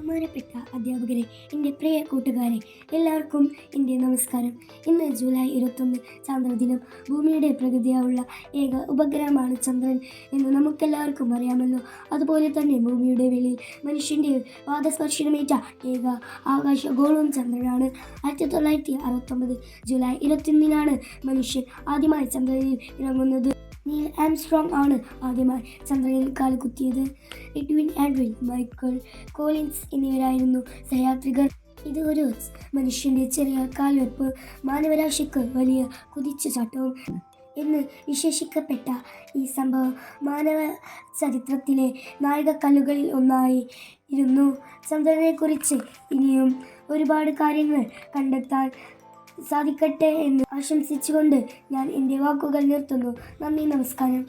ബഹുമാനപ്പെട്ട അധ്യാപകരെ, എൻ്റെ പ്രിയ കൂട്ടുകാരെ, എല്ലാവർക്കും എൻ്റെ നമസ്കാരം. ഇന്ന് ജൂലൈ 21 ചന്ദ്രദിനം. ഭൂമിയുടെ പ്രകൃതിയായുള്ള ഏക ഉപഗ്രഹമാണ് ചന്ദ്രൻ എന്ന് നമുക്കെല്ലാവർക്കും അറിയാമല്ലോ. അതുപോലെ തന്നെ ഭൂമിയുടെ വെളിയിൽ മനുഷ്യൻ്റെ പാദസ്പർശനമേറ്റ ഏക ആകാശഗോളവും ചന്ദ്രനാണ്. 1969 ജൂലൈ 21 മനുഷ്യൻ ആദ്യമായി ചന്ദ്രനിൽ ഇറങ്ങുന്നത്. നീൽ ആംസ്ട്രോങ് ആണ് ആദ്യമായി ചന്ദ്രനിൽ കാലുകുത്തിയത്. എഡ്വിൻ ആൽഡ്രിൻ, മൈക്കൽ കോളിൻസ് എന്നിവരായിരുന്നു സഹയാത്രികർ. ഇത് ഒരു മനുഷ്യൻ്റെ ചെറിയ കാൽവെപ്പ് മാനവരാശിക്ക് വലിയ കുതിച്ചുചാട്ടവും എന്ന് വിശേഷിക്കപ്പെട്ട ഈ സംഭവം മാനവ ചരിത്രത്തിലെ നാഴികക്കല്ലുകളിൽ ഒന്നായി ഇരുന്നു. ചന്ദ്രനെക്കുറിച്ച് ഇനിയും ഒരുപാട് കാര്യങ്ങൾ കണ്ടെത്താൻ സാധിക്കട്ടെ എന്ന് ആശംസിച്ചുകൊണ്ട് ഞാൻ എൻ്റെ വാക്കുകൾ നിർത്തുന്നു. നന്ദി, നമസ്കാരം.